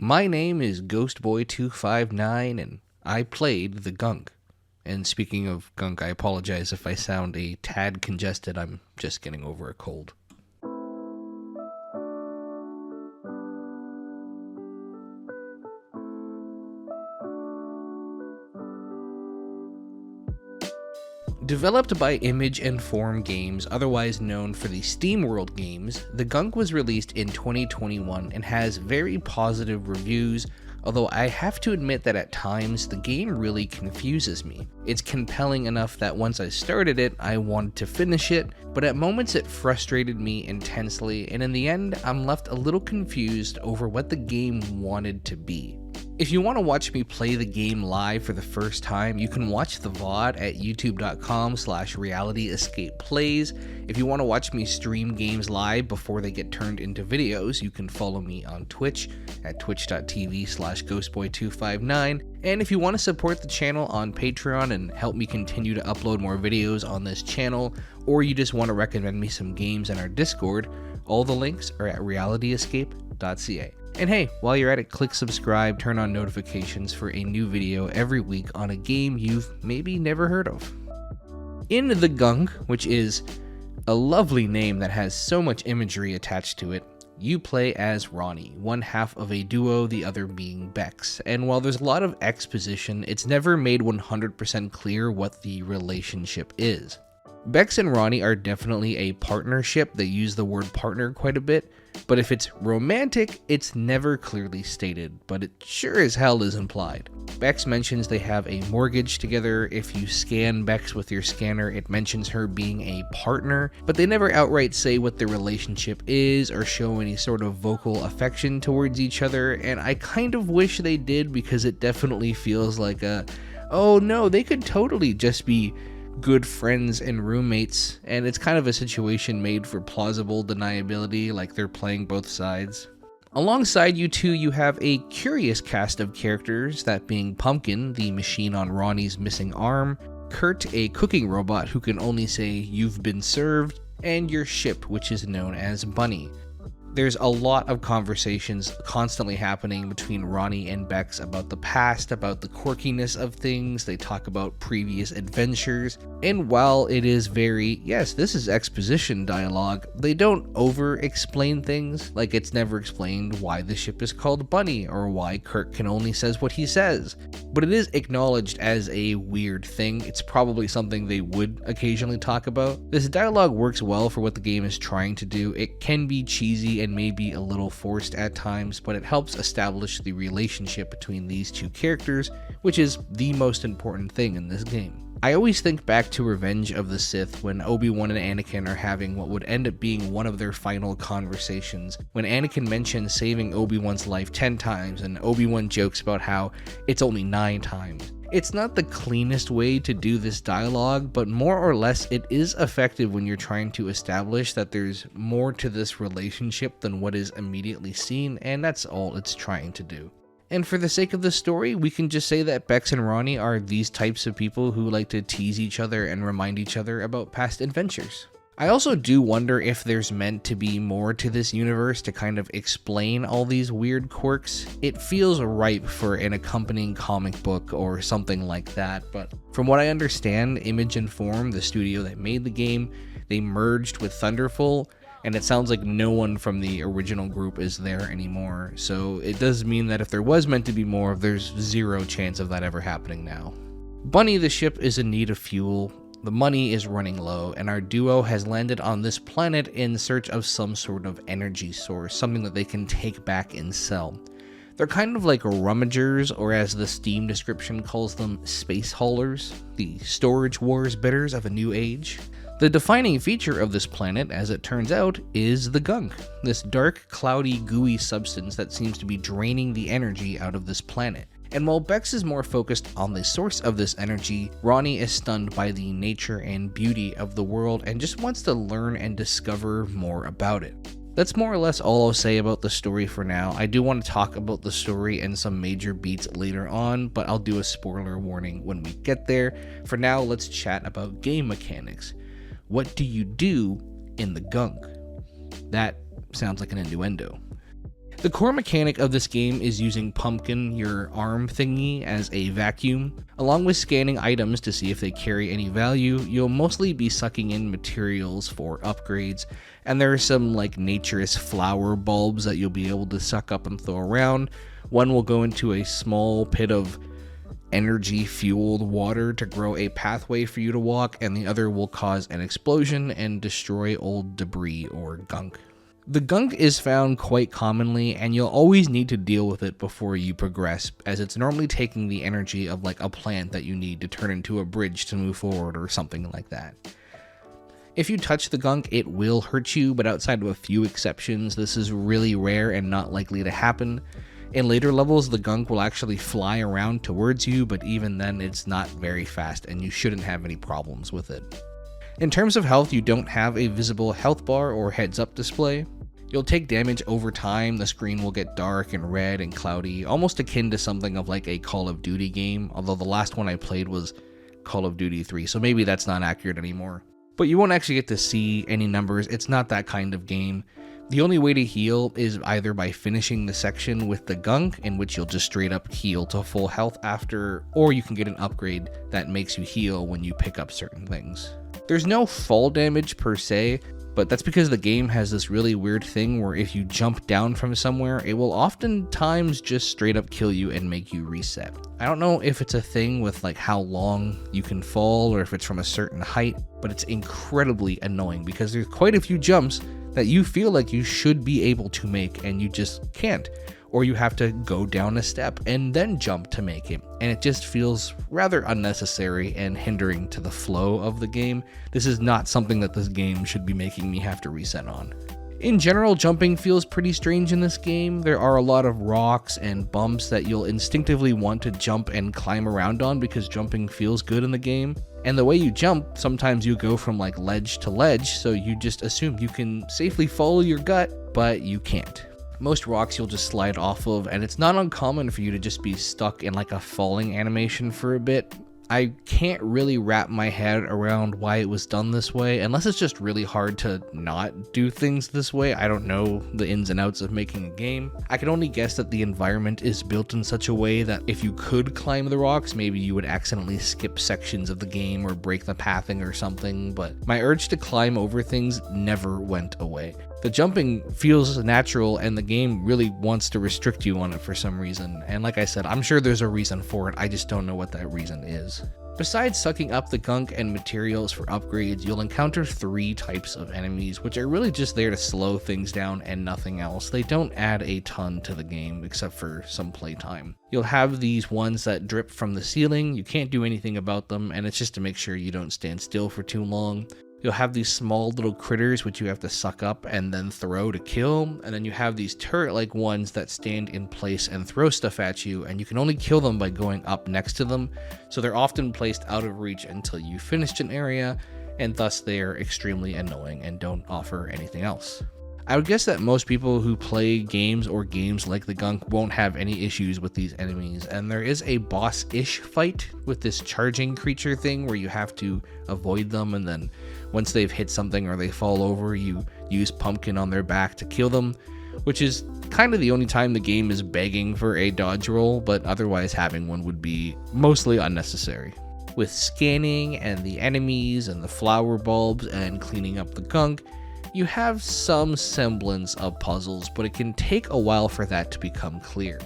My name is Ghostboy259 and I played the Gunk. And speaking of Gunk, I apologize if I sound a tad congested. I'm just getting over a cold. Developed by Image and Form Games, otherwise known for the SteamWorld games, the Gunk was released in 2021 and has very positive reviews, although I have to admit that at times the game really confuses me. It's compelling enough that once I started it, I wanted to finish it, but at moments it frustrated me intensely, and in the end, I'm left a little confused over what the game wanted to be. If you want to watch me play the game live for the first time, you can watch the VOD at youtube.com/realityescapeplays. If you want to watch me stream games live before they get turned into videos, you can follow me on Twitch at twitch.tv/ghostboy259. And if you want to support the channel on Patreon and help me continue to upload more videos on this channel, or you just want to recommend me some games in our Discord, all the links are at realityescape.ca. And hey, while you're at it, click subscribe, turn on notifications for a new video every week on a game you've maybe never heard of. In the Gunk, which is a lovely name that has so much imagery attached to it, you play as Ronnie, one half of a duo, the other being Bex. And while there's a lot of exposition, it's never made 100% clear what the relationship is. Bex and Ronnie are definitely a partnership. They use the word partner quite a bit, but if it's romantic, it's never clearly stated, but it sure as hell is implied. Bex mentions they have a mortgage together. If you scan Bex with your scanner, it mentions her being a partner, but they never outright say what their relationship is or show any sort of vocal affection towards each other, and I kind of wish they did because it definitely feels like oh no, they could totally just be good friends and roommates, and it's kind of a situation made for plausible deniability, like they're playing both sides. Alongside you two, you have a curious cast of characters, that being Pumpkin, the machine on Ronnie's missing arm, Kurt, a cooking robot who can only say "you've been served," and your ship, which is known as Bunny. There's a lot of conversations constantly happening between Ronnie and Bex about the past, about the quirkiness of things. They talk about previous adventures, and while it is very, yes, this is exposition dialogue, they don't over-explain things. Like, it's never explained why the ship is called Bunny, or why Kurt can only says what he says. But it is acknowledged as a weird thing. It's probably something they would occasionally talk about. This dialogue works well for what the game is trying to do. It can be cheesy and maybe a little forced at times, but it helps establish the relationship between these two characters, which is the most important thing in this game. I always think back to Revenge of the Sith when Obi-Wan and Anakin are having what would end up being one of their final conversations, when Anakin mentions saving Obi-Wan's life 10 times and Obi-Wan jokes about how it's only 9 times. It's not the cleanest way to do this dialogue, but more or less it is effective when you're trying to establish that there's more to this relationship than what is immediately seen, and that's all it's trying to do. And for the sake of the story, we can just say that Bex and Ronnie are these types of people who like to tease each other and remind each other about past adventures. I also do wonder if there's meant to be more to this universe to kind of explain all these weird quirks. It feels ripe for an accompanying comic book or something like that, but from what I understand, Image and Form, the studio that made the game, they merged with Thunderful, and it sounds like no one from the original group is there anymore, so it does mean that if there was meant to be more, there's zero chance of that ever happening now. Bunny the ship is in need of fuel. The money is running low, and our duo has landed on this planet in search of some sort of energy source, something that they can take back and sell. They're kind of like rummagers, or as the Steam description calls them, space haulers, the storage wars bidders of a new age. The defining feature of this planet, as it turns out, is the Gunk, this dark, cloudy, gooey substance that seems to be draining the energy out of this planet. And while Bex is more focused on the source of this energy, Ronnie is stunned by the nature and beauty of the world and just wants to learn and discover more about it. That's more or less all I'll say about the story for now. I do want to talk about the story and some major beats later on, but I'll do a spoiler warning when we get there. For now, let's chat about game mechanics. What do you do in the Gunk? That sounds like an innuendo. The core mechanic of this game is using Pumpkin, your arm thingy, as a vacuum. Along with scanning items to see if they carry any value, you'll mostly be sucking in materials for upgrades, and there are some like naturist flower bulbs that you'll be able to suck up and throw around. One will go into a small pit of energy fueled water to grow a pathway for you to walk, and the other will cause an explosion and destroy old debris or gunk. The gunk is found quite commonly, and you'll always need to deal with it before you progress, as it's normally taking the energy of like a plant that you need to turn into a bridge to move forward or something like that. If you touch the gunk, it will hurt you, but outside of a few exceptions, this is really rare and not likely to happen. In later levels, the gunk will actually fly around towards you, but even then it's not very fast and you shouldn't have any problems with it. In terms of health, you don't have a visible health bar or heads-up display. You'll take damage over time, the screen will get dark and red and cloudy, almost akin to something of like a Call of Duty game, although the last one I played was Call of Duty 3, so maybe that's not accurate anymore. But you won't actually get to see any numbers, it's not that kind of game. The only way to heal is either by finishing the section with the gunk, in which you'll just straight up heal to full health after, or you can get an upgrade that makes you heal when you pick up certain things. There's no fall damage per se, but that's because the game has this really weird thing where if you jump down from somewhere, it will oftentimes just straight up kill you and make you reset. I don't know if it's a thing with like how long you can fall or if it's from a certain height, but it's incredibly annoying because there's quite a few jumps that you feel like you should be able to make and you just can't, or you have to go down a step and then jump to make it, and it just feels rather unnecessary and hindering to the flow of the game. This is not something that this game should be making me have to reset on. In general, jumping feels pretty strange in this game. There are a lot of rocks and bumps that you'll instinctively want to jump and climb around on because jumping feels good in the game. And the way you jump, sometimes you go from like ledge to ledge, so you just assume you can safely follow your gut, but you can't. Most rocks you'll just slide off of, and it's not uncommon for you to just be stuck in like a falling animation for a bit. I can't really wrap my head around why it was done this way, unless it's just really hard to not do things this way. I don't know the ins and outs of making a game. I can only guess that the environment is built in such a way that if you could climb the rocks, maybe you would accidentally skip sections of the game or break the pathing or something, but my urge to climb over things never went away. The jumping feels natural and the game really wants to restrict you on it for some reason, and like I said, I'm sure there's a reason for it, I just don't know what that reason is. Besides sucking up the gunk and materials for upgrades, you'll encounter 3 types of enemies, which are really just there to slow things down and nothing else. They don't add a ton to the game, except for some playtime. You'll have these ones that drip from the ceiling, you can't do anything about them, and it's just to make sure you don't stand still for too long. You'll have these small little critters which you have to suck up and then throw to kill, and then you have these turret-like ones that stand in place and throw stuff at you, and you can only kill them by going up next to them, so they're often placed out of reach until you've finished an area, and thus they are extremely annoying and don't offer anything else. I would guess that most people who play games or games like the Gunk won't have any issues with these enemies, and there is a boss-ish fight with this charging creature thing where you have to avoid them, and then once they've hit something or they fall over, you use Pumpkin on their back to kill them, which is kind of the only time the game is begging for a dodge roll, but otherwise having one would be mostly unnecessary. With scanning and the enemies and the flower bulbs and cleaning up the Gunk, you have some semblance of puzzles, but it can take a while for that to become clear.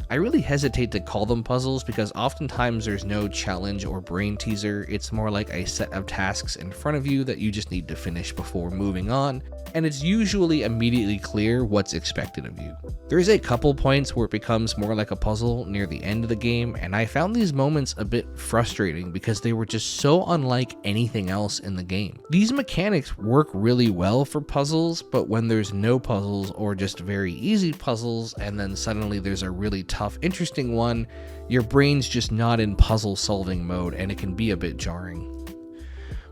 I really hesitate to call them puzzles because oftentimes there's no challenge or brain teaser, it's more like a set of tasks in front of you that you just need to finish before moving on, and it's usually immediately clear what's expected of you. There's a couple points where it becomes more like a puzzle near the end of the game, and I found these moments a bit frustrating because they were just so unlike anything else in the game. These mechanics work really well for puzzles, but when there's no puzzles or just very easy puzzles, and then suddenly there's a really tough, interesting one, your brain's just not in puzzle solving mode, and it can be a bit jarring.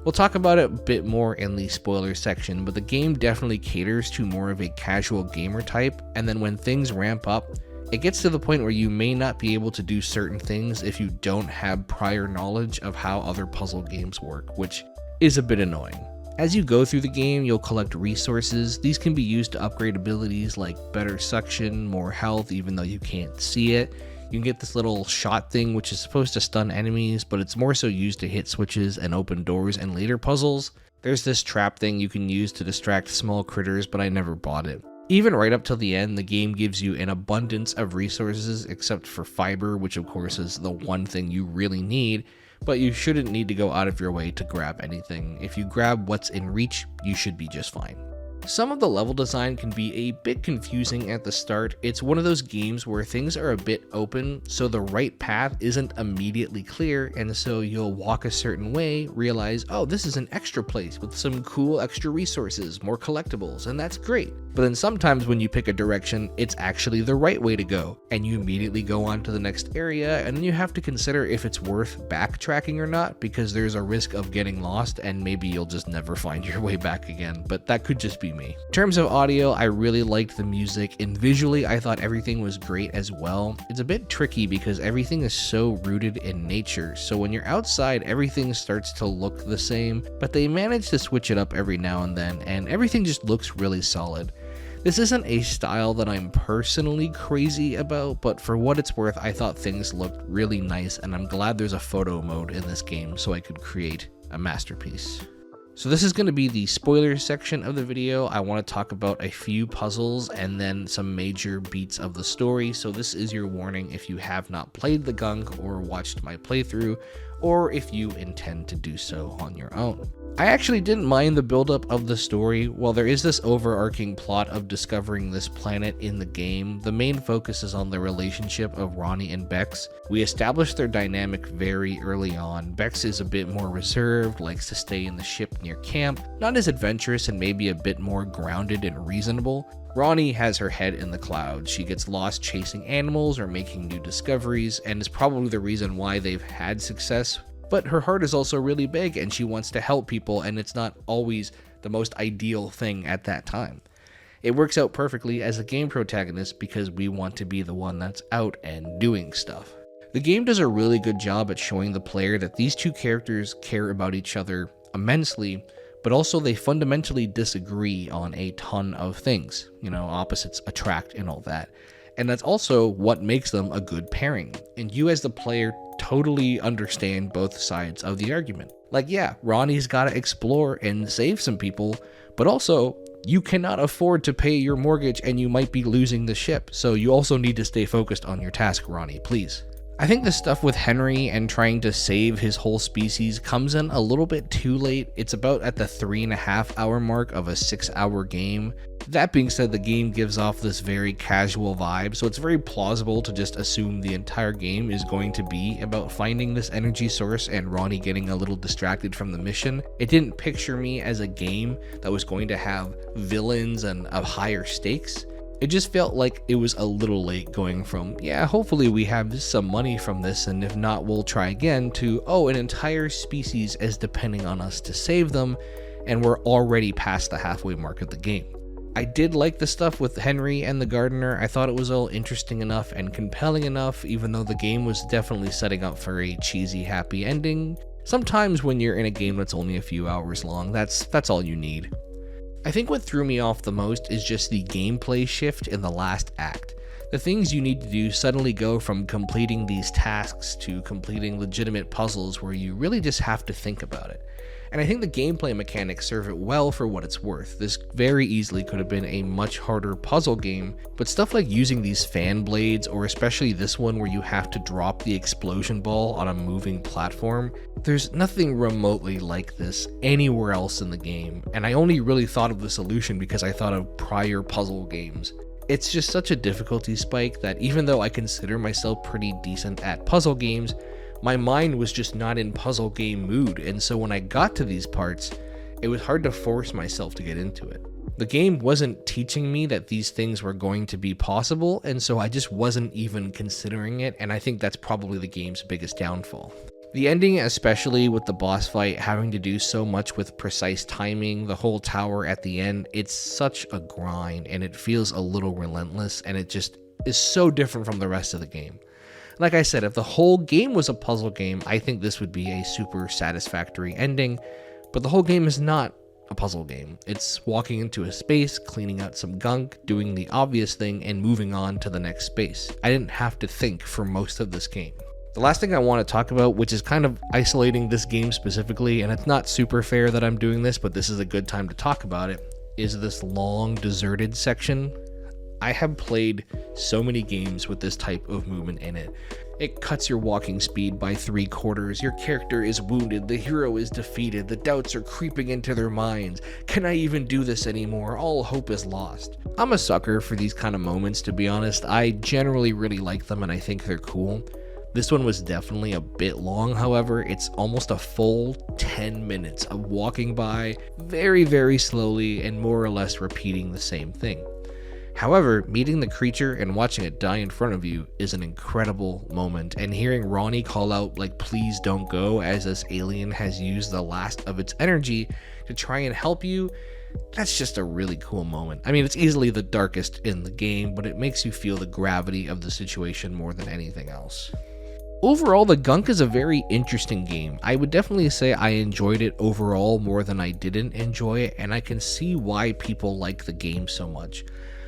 We'll talk about it a bit more in the spoiler section, but the game definitely caters to more of a casual gamer type, and then when things ramp up, it gets to the point where you may not be able to do certain things if you don't have prior knowledge of how other puzzle games work, which is a bit annoying. As you go through the game, you'll collect resources. These can be used to upgrade abilities like better suction, more health even though you can't see it. You can get this little shot thing which is supposed to stun enemies, but it's more so used to hit switches and open doors and later puzzles. There's this trap thing you can use to distract small critters, but I never bought it. Even right up till the end, the game gives you an abundance of resources except for fiber, which of course is the one thing you really need, but you shouldn't need to go out of your way to grab anything. If you grab what's in reach, you should be just fine. Some of the level design can be a bit confusing at the start. It's one of those games where things are a bit open, so the right path isn't immediately clear, and so you'll walk a certain way, realize, oh, this is an extra place with some cool extra resources, more collectibles, and that's great. But then sometimes when you pick a direction, it's actually the right way to go, and you immediately go on to the next area, and then you have to consider if it's worth backtracking or not, because there's a risk of getting lost, and maybe you'll just never find your way back again, but that could just be me. In terms of audio, I really liked the music, and visually I thought everything was great as well. It's a bit tricky because everything is so rooted in nature, so when you're outside everything starts to look the same, but they manage to switch it up every now and then, and everything just looks really solid. This isn't a style that I'm personally crazy about, but for what it's worth, I thought things looked really nice, and I'm glad there's a photo mode in this game so I could create a masterpiece. So this is going to be the spoilers section of the video. I want to talk about a few puzzles and then some major beats of the story. So this is your warning if you have not played the Gunk or watched my playthrough, or if you intend to do so on your own. I actually didn't mind the buildup of the story. While there is this overarching plot of discovering this planet in the game, the main focus is on the relationship of Ronnie and Bex. We established their dynamic very early on. Bex is a bit more reserved, likes to stay in the ship near camp, not as adventurous and maybe a bit more grounded and reasonable. Ronnie has her head in the clouds. She gets lost chasing animals or making new discoveries, and is probably the reason why they've had success. But her heart is also really big and she wants to help people, and it's not always the most ideal thing at that time. It works out perfectly as a game protagonist because we want to be the one that's out and doing stuff. The game does a really good job at showing the player that these two characters care about each other immensely, but also they fundamentally disagree on a ton of things. You know, opposites attract and all that. And that's also what makes them a good pairing. And you as the player totally understand both sides of the argument. Like, yeah, Ronnie's gotta explore and save some people, but also you cannot afford to pay your mortgage and you might be losing the ship. So you also need to stay focused on your task, Ronnie, please. I think the stuff with Henry and trying to save his whole species comes in a little bit too late. It's about at the 3.5 hour mark of a 6-hour game. That being said, the game gives off this very casual vibe, so it's very plausible to just assume the entire game is going to be about finding this energy source and Ronnie getting a little distracted from the mission. It didn't picture me as a game that was going to have villains and of higher stakes. It just felt like it was a little late going from, yeah, hopefully we have some money from this, and if not, we'll try again, to, oh, an entire species is depending on us to save them, and we're already past the halfway mark of the game. I did like the stuff with Henry and the gardener. I thought it was all interesting enough and compelling enough, even though the game was definitely setting up for a cheesy happy ending. Sometimes when you're in a game that's only a few hours long, that's all you need. I think what threw me off the most is just the gameplay shift in the last act. The things you need to do suddenly go from completing these tasks to completing legitimate puzzles where you really just have to think about it. And I think the gameplay mechanics serve it well for what it's worth. This very easily could have been a much harder puzzle game, but stuff like using these fan blades, or especially this one where you have to drop the explosion ball on a moving platform, there's nothing remotely like this anywhere else in the game, and I only really thought of the solution because I thought of prior puzzle games. It's just such a difficulty spike that even though I consider myself pretty decent at puzzle games, my mind was just not in puzzle game mood, and so when I got to these parts, it was hard to force myself to get into it. The game wasn't teaching me that these things were going to be possible, and so I just wasn't even considering it, and I think that's probably the game's biggest downfall. The ending, especially with the boss fight having to do so much with precise timing, the whole tower at the end, it's such a grind, and it feels a little relentless, and it just is so different from the rest of the game. Like I said, if the whole game was a puzzle game, I think this would be a super satisfactory ending, but the whole game is not a puzzle game. It's walking into a space, cleaning out some gunk, doing the obvious thing, and moving on to the next space. I didn't have to think for most of this game. The last thing I want to talk about, which is kind of isolating this game specifically, and it's not super fair that I'm doing this, but this is a good time to talk about it, is this long deserted section. I have played so many games with this type of movement in it. It cuts your walking speed by 3/4, your character is wounded, the hero is defeated, the doubts are creeping into their minds. Can I even do this anymore? All hope is lost. I'm a sucker for these kind of moments, to be honest. I generally really like them and I think they're cool. This one was definitely a bit long, however. It's almost a full 10 minutes of walking by very, very slowly and more or less repeating the same thing. However, meeting the creature and watching it die in front of you is an incredible moment, and hearing Ronnie call out like please don't go as this alien has used the last of its energy to try and help you, that's just a really cool moment. I mean, it's easily the darkest in the game, but it makes you feel the gravity of the situation more than anything else. Overall, the Gunk is a very interesting game. I would definitely say I enjoyed it overall more than I didn't enjoy it, and I can see why people like the game so much.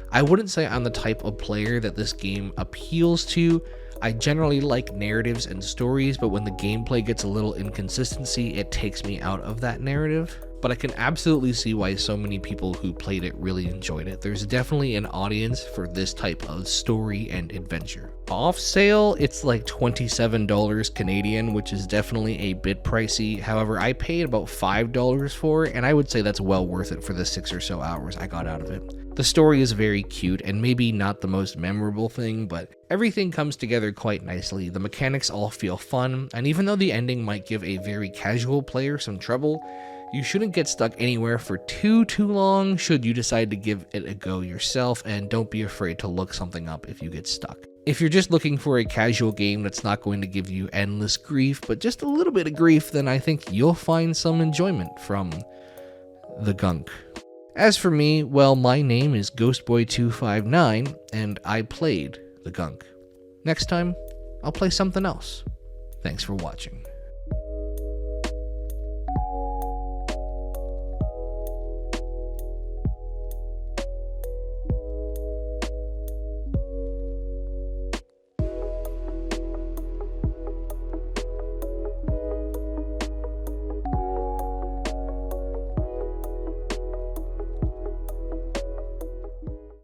I wouldn't say I'm the type of player that this game appeals to. I generally like narratives and stories, but when the gameplay gets a little inconsistency, it takes me out of that narrative. But I can absolutely see why so many people who played it really enjoyed it. There's definitely an audience for this type of story and adventure. Off sale, it's like $27 Canadian, which is definitely a bit pricey. However, I paid about $5 for it, and I would say that's well worth it for the 6 or so hours I got out of it. The story is very cute and maybe not the most memorable thing, but everything comes together quite nicely. The mechanics all feel fun, and even though the ending might give a very casual player some trouble, you shouldn't get stuck anywhere for too long should you decide to give it a go yourself, and don't be afraid to look something up if you get stuck. If you're just looking for a casual game that's not going to give you endless grief, but just a little bit of grief, then I think you'll find some enjoyment from the Gunk. As for me, well, my name is Ghostboy259, and I played the Gunk. Next time, I'll play something else. Thanks for watching.